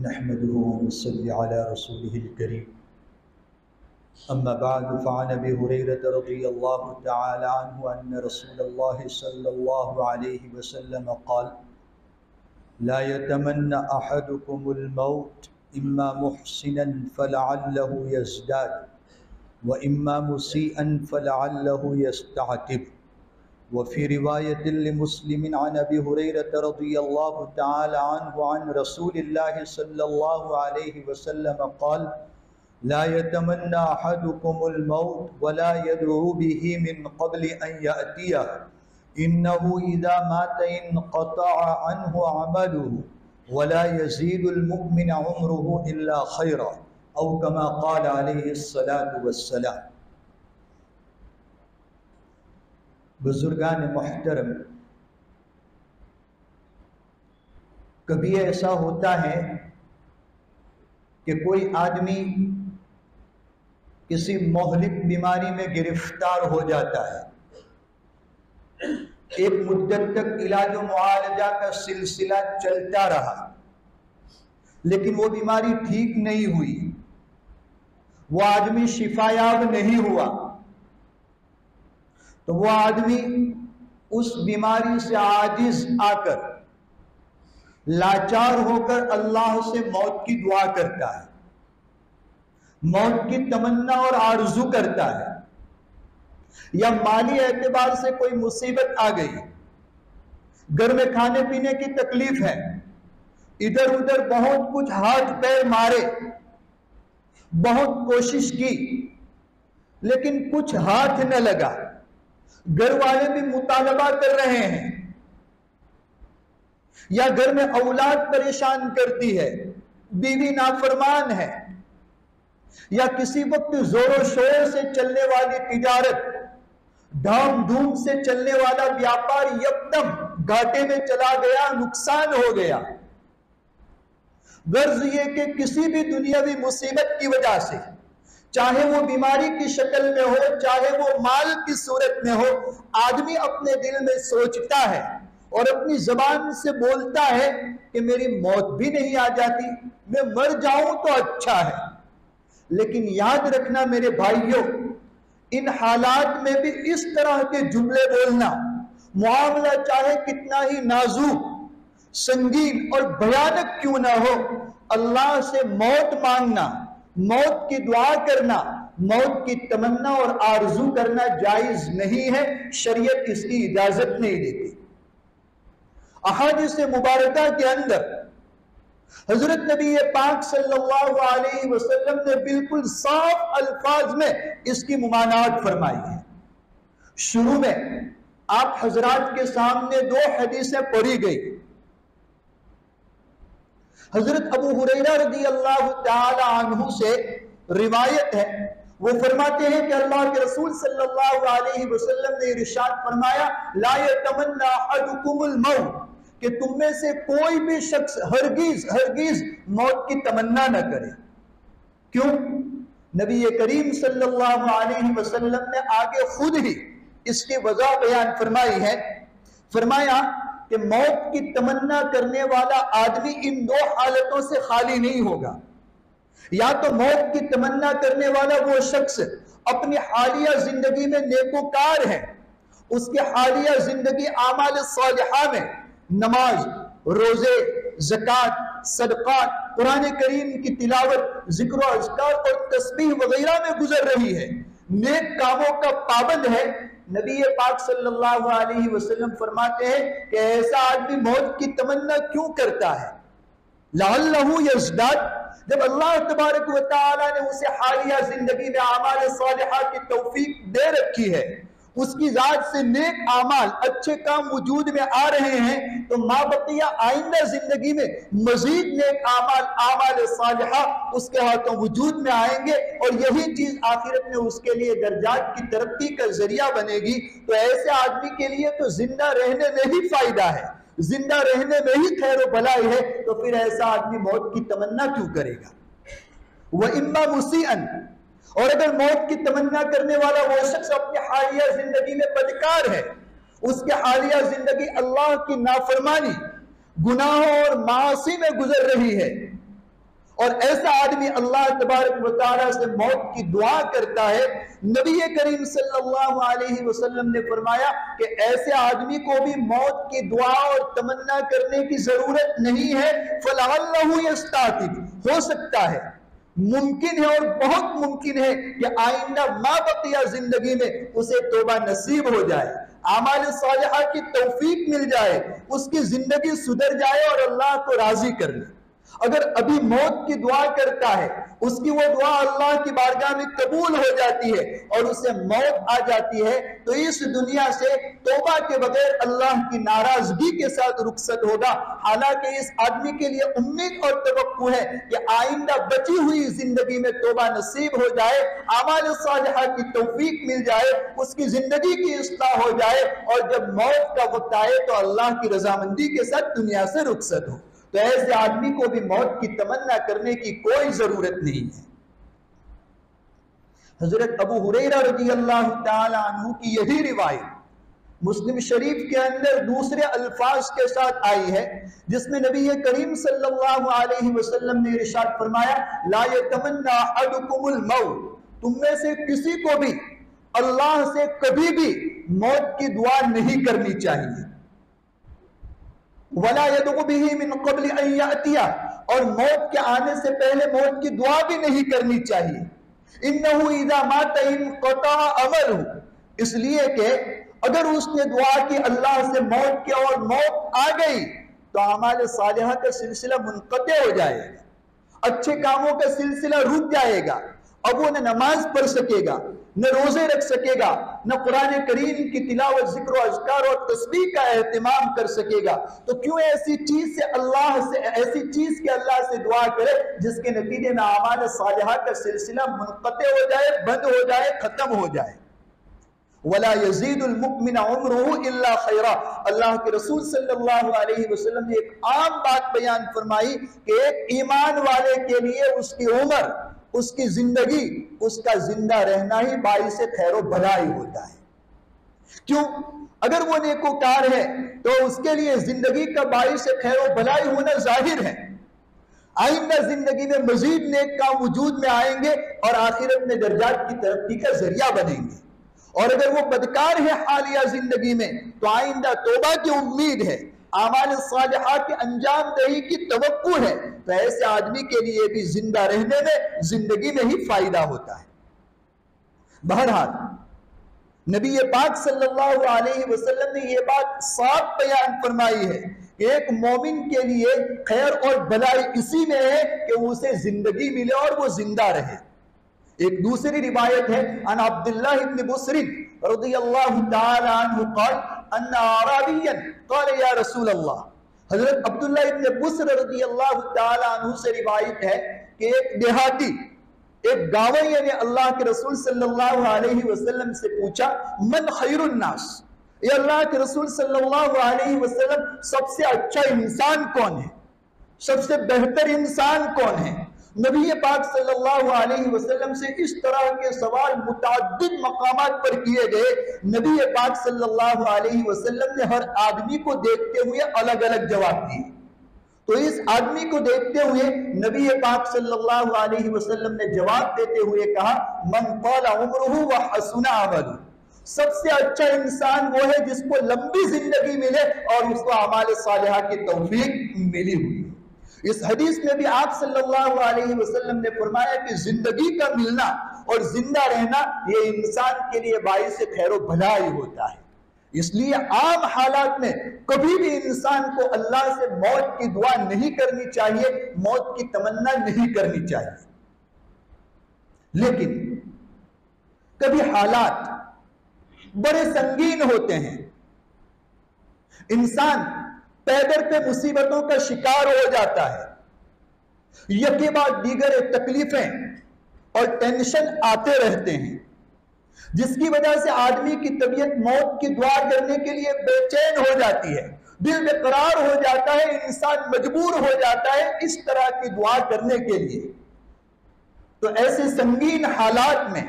نحمده ونصلي على رسوله الكريم أما بعد فعن أبي هريرة رضي الله تعالى عنه أن رسول الله صلى الله عليه وسلم قال لا يتمنى أحدكم الموت إما محسنا فلعله يزداد وإما مسيئا فلعله يستعتب. وفي رواية لمسلم عن أبي هريرة رضي الله تعالى عنه عن رسول الله صلى الله عليه وسلم قال لا يتمنى أحدكم الموت ولا يدعو به من قبل أن يأتيه إنه إذا مات انقطع عنه عمله ولا يزيد المؤمن عمره إلا خيرا أو كما قال عليه الصلاة والسلام. بزرگان محترم، کبھی ایسا ہوتا ہے کہ کوئی آدمی کسی مہلک بیماری میں گرفتار ہو جاتا ہے، ایک مدت تک علاج و معالجہ کا سلسلہ چلتا رہا لیکن وہ بیماری ٹھیک نہیں ہوئی، وہ آدمی شفایاب نہیں ہوا، تو وہ آدمی اس بیماری سے عاجز آ کر لاچار ہو کر اللہ سے موت کی دعا کرتا ہے، موت کی تمنا اور آرزو کرتا ہے، یا مالی اعتبار سے کوئی مصیبت آ گئی، گھر میں کھانے پینے کی تکلیف ہے، ادھر ادھر بہت کچھ ہاتھ پیر مارے، بہت کوشش کی لیکن کچھ ہاتھ نہ لگا، گھر والے بھی مطالبہ کر رہے ہیں، یا گھر میں اولاد پریشان کرتی ہے، بیوی نافرمان ہے، یا کسی وقت زور و شور سے چلنے والی تجارت، دھام دھوم سے چلنے والا بیاپار یکدم گھاٹے میں چلا گیا، نقصان ہو گیا۔ غرض یہ کہ کسی بھی دنیاوی مصیبت کی وجہ سے، چاہے وہ بیماری کی شکل میں ہو، چاہے وہ مال کی صورت میں ہو، آدمی اپنے دل میں سوچتا ہے اور اپنی زبان سے بولتا ہے کہ میری موت بھی نہیں آ جاتی، میں مر جاؤں تو اچھا ہے۔ لیکن یاد رکھنا میرے بھائیوں، ان حالات میں بھی اس طرح کے جملے بولنا، معاملہ چاہے کتنا ہی نازک، سنگین اور بھیانک کیوں نہ ہو، اللہ سے موت مانگنا، موت کی دعا کرنا، موت کی تمنا اور آرزو کرنا جائز نہیں ہے، شریعت اس کی اجازت نہیں دیتی۔ احادیث مبارکہ کے اندر حضرت نبی پاک صلی اللہ علیہ وسلم نے بالکل صاف الفاظ میں اس کی ممانعت فرمائی ہے۔ شروع میں آپ حضرات کے سامنے دو حدیثیں پڑھی گئی۔ حضرت ابو ہریرہ رضی اللہ تعالی عنہ سے روایت ہے، وہ فرماتے ہیں کہ اللہ کے رسول صلی اللہ علیہ وسلم نے ارشاد فرمایا لا یتمنى احدکم الموت، کہ تم میں سے کوئی بھی شخص ہرگز موت کی تمنا نہ کرے۔ کیوں؟ نبی کریم صلی اللہ علیہ وسلم نے آگے خود ہی اس کی وجہ بیان فرمائی ہے، فرمایا کہ موت کی تمنا کرنے والا آدمی ان دو حالتوں سے خالی نہیں ہوگا۔ یا تو موت کی تمنا کرنے والا وہ شخص اپنی حالیہ زندگی میں نیکوکار ہے، اس کے حالیہ زندگی اعمال صالحہ میں نماز، روزے، زکوٰۃ، صدقات، قرآن کریم کی تلاوت، ذکر و اذکار اور تسبیح وغیرہ میں گزر رہی ہے، نیک کاموں کا پابند ہے۔ نبی پاک صلی اللہ علیہ وسلم فرماتے ہیں کہ ایسا آدمی موت کی تمنا کیوں کرتا ہے؟ لعلہ یزداد، جب اللہ تبارک و تعالی نے اسے حالیہ زندگی میں اعمال صالحہ کی توفیق دے رکھی ہے، اس کی ذات سے نیک اعمال، اچھے کام وجود میں آ رہے ہیں، تو ما بقیہ آئندہ زندگی میں مزید نیک اعمال صالحہ اس کے ہاتھوں وجود میں آئیں گے، اور یہی چیز آخرت میں اس کے لیے درجات کی ترقی کا ذریعہ بنے گی۔ تو ایسے آدمی کے لیے تو زندہ رہنے میں ہی فائدہ ہے، زندہ رہنے میں ہی خیر و بھلائی ہے، تو پھر ایسا آدمی موت کی تمنا کیوں کرے گا؟ وَإِمَّا مُسِيئًا، اور اگر موت کی تمنا کرنے والا وہ شخص اپنی حالیہ زندگی میں بدکار ہے، اس کے حالیہ زندگی اللہ کی نافرمانی، گناہوں اور معاصی میں گزر رہی ہے، اور ایسا آدمی اللہ تبارک و تعالیٰ سے موت کی دعا کرتا ہے، نبی کریم صلی اللہ علیہ وسلم نے فرمایا کہ ایسے آدمی کو بھی موت کی دعا اور تمنا کرنے کی ضرورت نہیں ہے، فَلَعَلَّهُ يَسْتَعْتِبُ، ہو سکتا ہے، ممکن ہے اور بہت ممکن ہے کہ آئندہ ما بقیہ زندگی میں اسے توبہ نصیب ہو جائے، اعمال صالحہ کی توفیق مل جائے، اس کی زندگی سدھر جائے اور اللہ کو راضی کر لے۔ اگر ابھی موت کی دعا کرتا ہے، اس کی وہ دعا اللہ کی بارگاہ میں قبول ہو جاتی ہے اور اسے موت آ جاتی ہے، تو اس دنیا سے توبہ کے بغیر اللہ کی ناراضگی کے ساتھ رخصت ہوگا۔ حالانکہ اس آدمی کے لیے امید اور توقع ہے کہ آئندہ بچی ہوئی زندگی میں توبہ نصیب ہو جائے، اعمال صالحہ کی توفیق مل جائے، اس کی زندگی کی اصلاح ہو جائے، اور جب موت کا وقت آئے تو اللہ کی رضامندی کے ساتھ دنیا سے رخصت ہو۔ تو ایسے آدمی کو بھی موت کی تمنا کرنے کی کوئی ضرورت نہیں ہے۔ حضرت ابو ہریرہ رضی اللہ تعالی عنہ کی یہی روایت مسلم شریف کے اندر دوسرے الفاظ کے ساتھ آئی ہے، جس میں نبی کریم صلی اللہ علیہ وسلم نے ارشاد فرمایا، لا یتمنى احدکم الموت، تم میں سے کسی کو بھی اللہ سے کبھی بھی موت کی دعا نہیں کرنی چاہیے، وَلَا يَدْعُ بِهِ مِنْ قَبْلِ أَنْ يَأْتِيَهُ، اور موت کے آنے سے پہلے موت کی دعا بھی نہیں کرنی چاہیے۔ إِنَّهُ إِذَا مَاتَ انْقَطَعَ عَمَلُهُ، اس لیے کہ اگر اس نے دعا کی اللہ سے موت کی اور موت آ گئی تو اعمال صالحہ کا سلسلہ منقطع ہو جائے گا، اچھے کاموں کا سلسلہ رک جائے گا، اب وہ نہ نماز پڑھ سکے گا، نہ روزے رکھ سکے گا، نہ قرآن کریم کی تلاوت، ذکر و اذکار اور تسبیح کا اہتمام کر سکے گا۔ تو کیوں ایسی چیز کے اللہ سے دعا کرے جس کے نتیجے میں اعمال صالحہ کا سلسلہ منقطع ہو جائے، بند ہو جائے، ختم ہو جائے۔ وَلَا يَزِيدُ الْمُؤْمِنَ عُمْرُهُ إِلَّا خَيْرًا، اللہ کے رسول صلی اللہ علیہ وسلم نے ایک عام بات بیان فرمائی کہ ایک ایمان والے کے لیے اس کی عمر، اس کی زندگی، اس کا زندہ رہنا ہی باعث خیر و بھلائی ہوتا ہے۔ کیوں؟ اگر وہ نیکوکار ہے تو اس کے لیے زندگی کا باعث خیر و بھلائی ہونا ظاہر ہے، آئندہ زندگی میں مزید نیک کام وجود میں آئیں گے اور آخرت میں درجات کی ترقی کا ذریعہ بنیں گے۔ اور اگر وہ بدکار ہے حالیہ زندگی میں تو آئندہ توبہ کی امید ہے، اعمال صالحہ کی انجام دہی کی توقع ہے، تو ایسے آدمی کے لیے بھی زندہ رہنے میں، زندگی میں ہی فائدہ ہوتا ہے۔ بہرحال نبی پاک صلی اللہ علیہ وسلم نے یہ بات صاف بیان فرمائی ہے کہ ایک مومن کے لیے خیر اور بھلائی اسی میں ہے کہ اسے زندگی ملے اور وہ زندہ رہے۔ ایک دوسری روایت ہے، ان عبداللہ ابن بصر رضی اللہ تعالی عنہ قال ان اعرابیا قال یا رسول اللہ، حضرت عبداللہ ابن بصر رضی اللہ تعالی عنہ سے روایت ہے کہ ایک دیہاتی، ایک گاوئی نے اللہ کے رسول صلی اللہ علیہ وسلم سے پوچھا، من خیر الناس، اے اللہ کے رسول صلی اللہ علیہ وسلم سب سے اچھا انسان کون ہے، سب سے بہتر انسان کون ہے؟ نبی پاک صلی اللہ علیہ وسلم سے اس طرح کے سوال متعدد مقامات پر کیے گئے، نبی پاک صلی اللہ علیہ وسلم نے ہر آدمی کو دیکھتے ہوئے الگ الگ جواب دیے۔ تو اس آدمی کو دیکھتے ہوئے نبی پاک صلی اللہ علیہ وسلم نے جواب دیتے ہوئے کہا، من طال عمرہ وحسن عملہ، سب سے اچھا انسان وہ ہے جس کو لمبی زندگی ملے اور اس کو اعمال صالحہ کی توفیق ملی ہوئی۔ اس حدیث میں بھی آپ صلی اللہ علیہ وسلم نے فرمایا کہ زندگی کا ملنا اور زندہ رہنا یہ انسان کے لیے باعث خیر و بھلائی ہوتا ہے۔ اس لیے عام حالات میں کبھی بھی انسان کو اللہ سے موت کی دعا نہیں کرنی چاہیے، موت کی تمنا نہیں کرنی چاہیے۔ لیکن کبھی حالات بڑے سنگین ہوتے ہیں، انسان پیدر پہ مصیبتوں کا شکار ہو جاتا ہے، یکے بعد دیگر تکلیفیں اور ٹینشن آتے رہتے ہیں، جس کی وجہ سے آدمی کی طبیعت موت کی دعا کرنے کے لیے بے چین ہو جاتی ہے، دل بے قرار ہو جاتا ہے، انسان مجبور ہو جاتا ہے اس طرح کی دعا کرنے کے لیے۔ تو ایسے سنگین حالات میں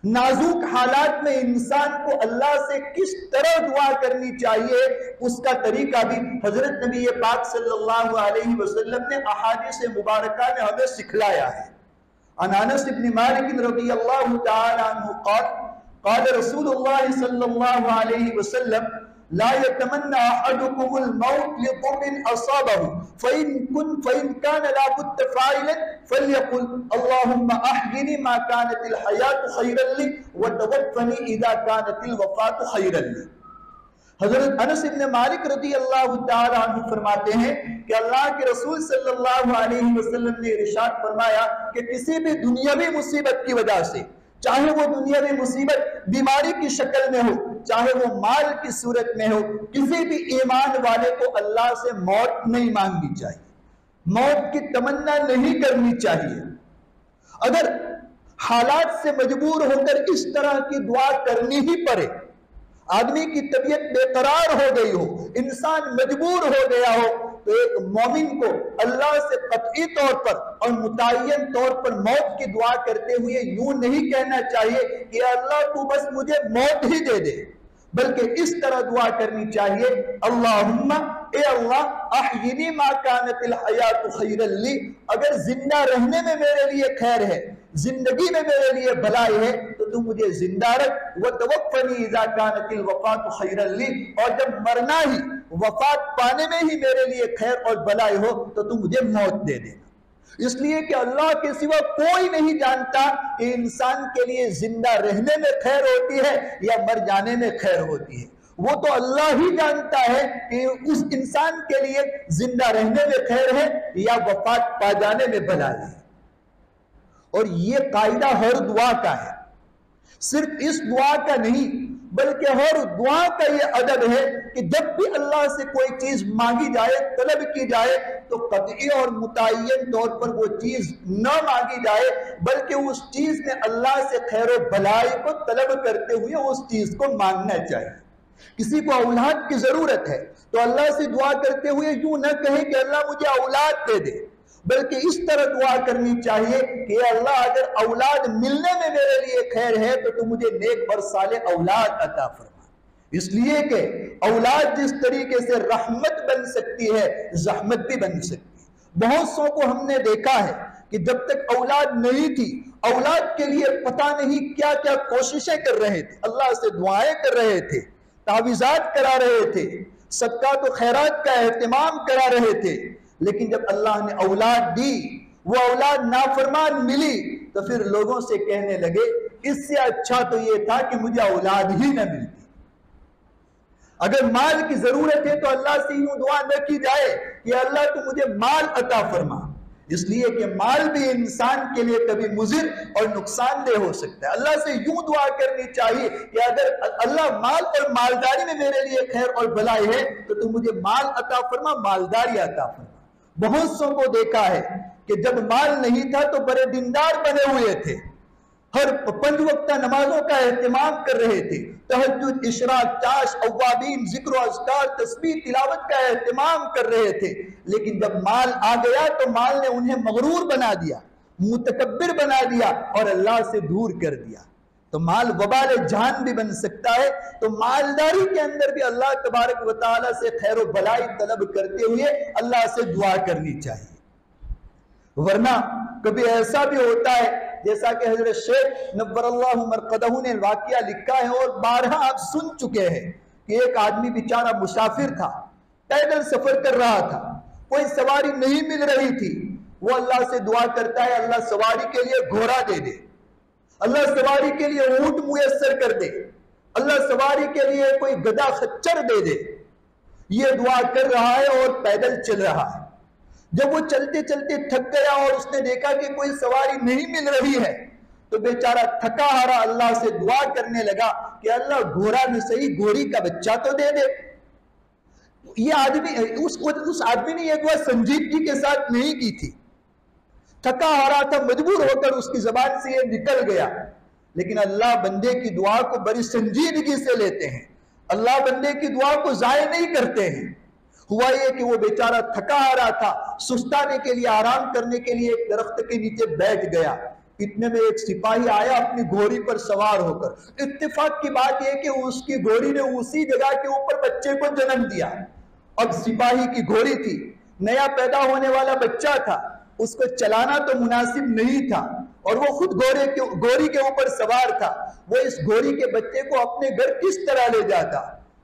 نازک حالات میں انسان کو اللہ سے کس طرح دعا کرنی چاہیے، اس کا طریقہ بھی حضرت نبی پاک صلی اللہ علیہ وسلم نے احادیث مبارکہ میں ہمیں سکھلایا ہے۔ عن انس بن مالک رضی اللہ تعالی عنہ قال رسول اللہ صلی اللہ علیہ وسلم لا يتمنى احدكم الموت لضر اصابه فإن كان لا بد فاعلا فليقل اللهم احيني ما كانت الحياة خيرا لي وتوفني اذا كانت الوفاة خيرا لي۔ حضرت انس بن مالک رضی اللہ تعالی عنہ فرماتے ہیں کہ اللہ کے رسول صلی اللہ علیہ وسلم نے ارشاد فرمایا کہ کسی بھی دنیاوی مصیبت کی وجہ سے، چاہے وہ دنیاوی مصیبت بیماری کی شکل میں ہو، چاہے وہ مال کی صورت میں ہو، کسی بھی ایمان والے کو اللہ سے موت نہیں مانگنی چاہیے، موت کی تمنا نہیں کرنی چاہیے۔ اگر حالات سے مجبور ہو کر اس طرح کی دعا کرنی ہی پڑے، آدمی کی طبیعت بے قرار ہو گئی ہو، انسان مجبور ہو گیا ہو، تو ایک مومن کو اللہ سے قطعی طور پر اور متعین طور پر موت کی دعا کرتے ہوئے یوں نہیں کہنا چاہیے کہ اللہ تو بس مجھے موت ہی دے دے، بلکہ اس طرح دعا کرنی چاہیے اللہم اے اللہ احیینی ما کانت الحیات خیرا لی، اگر زندہ رہنے میں میرے لیے خیر ہے، زندگی میں میرے لیے بھلائی ہے تو تم مجھے زندہ رکھ، وتوفنی اذا کانت الوفاۃ خیرا لی، اور جب مرنا ہی، وفات پانے میں ہی میرے لیے خیر اور بھلائی ہو تو تم مجھے موت دے دینا۔ اس لیے کہ اللہ کے سوا کوئی نہیں جانتا کہ انسان کے لیے زندہ رہنے میں خیر ہوتی ہے یا مر جانے میں خیر ہوتی ہے، وہ تو اللہ ہی جانتا ہے کہ اس انسان کے لیے زندہ رہنے میں خیر ہے یا وفات پا جانے میں بھلائی ہے۔ اور یہ قاعدہ ہر دعا کا ہے، صرف اس دعا کا نہیں بلکہ ہر دعا کا یہ ادب ہے کہ جب بھی اللہ سے کوئی چیز مانگی جائے، طلب کی جائے، تو قطعی اور متعین طور پر وہ چیز نہ مانگی جائے بلکہ اس چیز میں اللہ سے خیر و بھلائی کو طلب کرتے ہوئے اس چیز کو مانگنا چاہیے۔ کسی کو اولاد کی ضرورت ہے تو اللہ سے دعا کرتے ہوئے یوں نہ کہے کہ اللہ مجھے اولاد دے دے، بلکہ اس طرح دعا کرنی چاہیے کہ اللہ اگر اولاد ملنے میں میرے لیے خیر ہے تو تم مجھے نیک اور صالح اولاد عطا فرما، اس لیے کہ اولاد جس طریقے سے رحمت بن سکتی ہے زحمت بھی بن سکتی ہے۔ بہت سو کو ہم نے دیکھا ہے کہ جب تک اولاد نہیں تھی، اولاد کے لیے پتہ نہیں کیا کیا کوششیں کر رہے تھے، اللہ سے دعائیں کر رہے تھے، تعویذات کرا رہے تھے، صدقات و خیرات کا اہتمام کرا رہے تھے، لیکن جب اللہ نے اولاد دی، وہ اولاد نافرمان ملی، تو پھر لوگوں سے کہنے لگے اس سے اچھا تو یہ تھا کہ مجھے اولاد ہی نہ ملتی۔ اگر مال کی ضرورت ہے تو اللہ سے یوں دعا نہ کی جائے کہ اللہ تو مجھے مال عطا فرما، اس لیے کہ مال بھی انسان کے لیے کبھی مضر اور نقصان دہ ہو سکتا ہے۔ اللہ سے یوں دعا کرنی چاہیے کہ اگر اللہ مال اور مالداری میں میرے لیے خیر اور بھلائی ہے تو تم مجھے مال عطا فرما، مالداری عطا فرما۔ بہت سو کو دیکھا ہے کہ جب مال نہیں تھا تو بڑے دیندار بنے ہوئے تھے، ہر 5 وقتہ نمازوں کا اہتمام کر رہے تھے، تہجد، اشراق، چاش، اوابین، ذکر و اذکار، تسبیح، تلاوت کا اہتمام کر رہے تھے، لیکن جب مال آ گیا تو مال نے انہیں مغرور بنا دیا، متکبر بنا دیا اور اللہ سے دور کر دیا۔ تو مال وبال جان بھی بن سکتا ہے، تو مالداری کے اندر بھی اللہ تبارک و تعالیٰ سے خیر و بھلائی طلب کرتے ہوئے اللہ سے دعا کرنی چاہیے۔ ورنہ کبھی ایسا بھی ہوتا ہے جیسا کہ حضرت شیخ نور اللہ مرقدہ نے واقعہ لکھا ہے اور بارہا آپ سن چکے ہیں کہ ایک آدمی بیچارہ مسافر تھا، پیدل سفر کر رہا تھا، کوئی سواری نہیں مل رہی تھی، وہ اللہ سے دعا کرتا ہے اللہ سواری کے لیے گھوڑا دے دے، اللہ سواری کے لیے اونٹ میسر کر دے، اللہ سواری کے لیے کوئی گدھا خچر دے دے۔ یہ دعا کر رہا ہے اور پیدل چل رہا ہے۔ جب وہ چلتے چلتے تھک گیا اور اس نے دیکھا کہ کوئی سواری نہیں مل رہی ہے تو بیچارہ تھکا ہارا اللہ سے دعا کرنے لگا کہ اللہ گھوڑا نہ صحیح گھوڑی کا بچہ تو دے دے۔ یہ آدمی اس آدمی نے یہ دعا سنجیدگی کے ساتھ نہیں کی تھی، تھکا ہارا تھا، مجبور ہو کر اس کی زبان سے یہ نکل گیا، لیکن اللہ بندے کی دعا کو بڑی سنجیدگی سے لیتے ہیں، اللہ بندے کی دعا کو ضائع نہیں کرتے ہیں۔ ہوا یہ کہ وہ بیچارہ تھکا ہارا تھا، سستانے کے لیے، آرام کرنے کے لیے ایک درخت کے نیچے بیٹھ گیا۔ اتنے میں ایک سپاہی آیا اپنی گھوڑی پر سوار ہو کر. اتفاق کی بات یہ کہ اس کی گھوڑی نے اسی جگہ کے اوپر بچے کو جنم دیا. اب سپاہی کی گھوڑی تھی, نیا پیدا ہونے والا بچہ تھا, اس کو چلانا تو مناسب نہیں تھا اور وہ خود گھوڑی کے اوپر سوار تھا. وہ اس گھوڑی کے بچے کو اپنے گھر کس طرح لے جاتا؟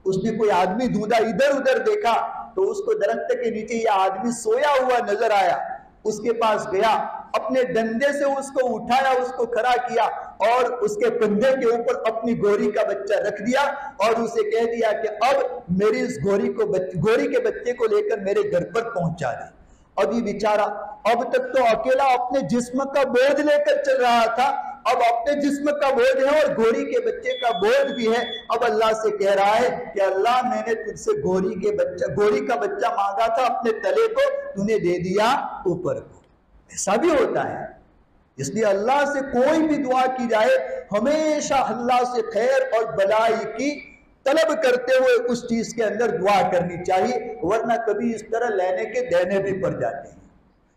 اس نے کوئی آدمی ڈھونڈا, ادھر ادھر دیکھا تو اس کو درخت کے نیچے یہ آدمی سویا ہوا نظر آیا. اس کے پاس گیا, اپنے ڈنڈے سے اس کو اٹھایا, اس کو کھڑا کیا اور اس کے کندھے کے اوپر اپنی گھوڑی کا بچہ رکھ دیا اور اسے کہہ دیا کہ اب میری اس گھوڑی کے بچے کو لے کر میرے گھر پر پہنچا دے. اب یہ بیچارہ اب تک تو اکیلا اپنے جسم کا بوجھ لے کر چل رہا تھا, اب اپنے جسم کا بوجھ ہے اور گھوڑی کے بچے کا بوجھ بھی ہے. اب اللہ سے کہہ رہا ہے کہ اللہ میں نے تجھ سے گھوڑی کا بچہ مانگا تھا, اپنے تلے کو تو نے دے دیا اوپر کو. ایسا بھی ہوتا ہے. اس لیے اللہ سے کوئی بھی دعا کی جائے ہمیشہ اللہ سے خیر اور بلائی کی طلب کرتے ہوئے اس چیز کے اندر دعا کرنی چاہیے, ورنہ کبھی اس طرح لینے کے دینے بھی پڑ جاتے ہیں.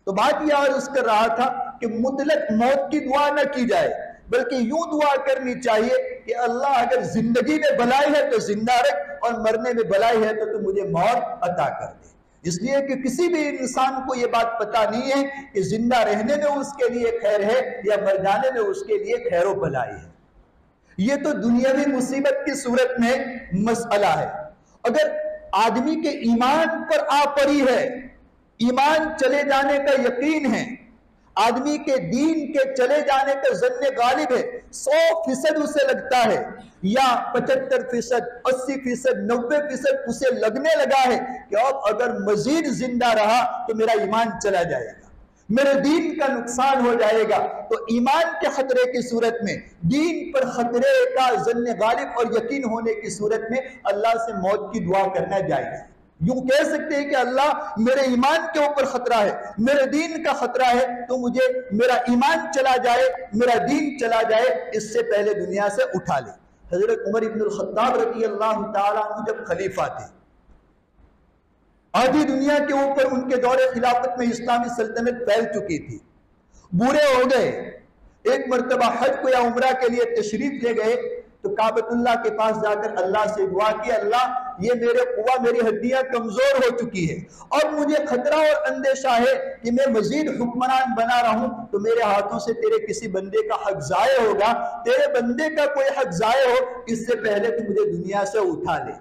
تو بات یہ عرض کر رہا تھا کہ مطلق موت کی دعا نہ کی جائے, بلکہ یوں دعا کرنی چاہیے کہ اللہ اگر زندگی میں بلائی ہے تو زندہ رکھ اور مرنے میں بلائی ہے تو مجھے موت عطا کر دے. اس لیے کہ کسی بھی انسان کو یہ بات پتا نہیں ہے کہ زندہ رہنے میں اس کے لیے خیر ہے یا مر جانے میں اس کے لیے خیر و بلائی ہے. یہ تو دنیاوی مصیبت کی صورت میں مسئلہ ہے. اگر آدمی کے ایمان پر آ پڑی ہے, ایمان چلے جانے کا یقین ہے, آدمی کے دین کے چلے جانے کا ظن غالب ہے, 100% اسے لگتا ہے یا 75%, 80%, 90% اسے لگنے لگا ہے کہ اب اگر مزید زندہ رہا تو میرا ایمان چلا جائے گا, میرے دین کا نقصان ہو جائے گا, تو ایمان کے خطرے کی صورت میں, دین پر خطرے کا ظن غالب اور یقین ہونے کی صورت میں اللہ سے موت کی دعا کرنا جائز ہے. یوں کہہ سکتے ہیں کہ اللہ میرے ایمان کے اوپر خطرہ ہے, میرے دین کا خطرہ ہے, تو مجھے میرا ایمان چلا جائے, میرا دین چلا جائے, اس سے پہلے دنیا سے اٹھا لے. حضرت عمر ابن الخطاب رضی اللہ تعالیٰ عنہ جب خلیفہ تھے, آدھی دنیا کے اوپر ان کے دور خلافت میں اسلامی سلطنت پھیل چکی تھی, بوڑھے ہو گئے. ایک مرتبہ حج کو یا عمرہ کے لیے تشریف لے گئے تو کعبۃ اللہ کے پاس جا کر اللہ سے دعا کی, اللہ یہ میری ہڈیاں کمزور ہو چکی ہے اور مجھے خطرہ اور اندیشہ ہے کہ میں مزید حکمران بنا رہا ہوں تو میرے ہاتھوں سے تیرے کسی بندے کا حق ضائع ہوگا, تیرے بندے کا کوئی حق ضائع ہو, اس سے پہلے تو مجھے دنیا سے اٹھا لے.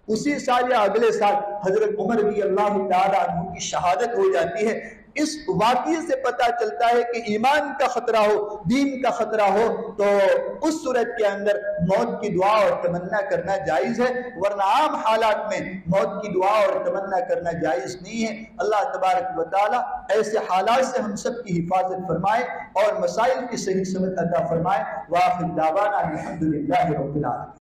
اسی سال یا اگلے سال حضرت عمر رضی اللہ تعالیٰ عنہ کی شہادت ہو جاتی ہے. اس واقعے سے پتہ چلتا ہے کہ ایمان کا خطرہ ہو, دین کا خطرہ ہو, تو اس صورت کے اندر موت کی دعا اور تمنا کرنا جائز ہے, ورنہ عام حالات میں موت کی دعا اور تمنا کرنا جائز نہیں ہے. اللہ تبارک و تعالی ایسے حالات سے ہم سب کی حفاظت فرمائے اور مسائل کی صحیح سمجھ عطا فرمائے. وآخر دعوانا الحمدللہ رب العالمین.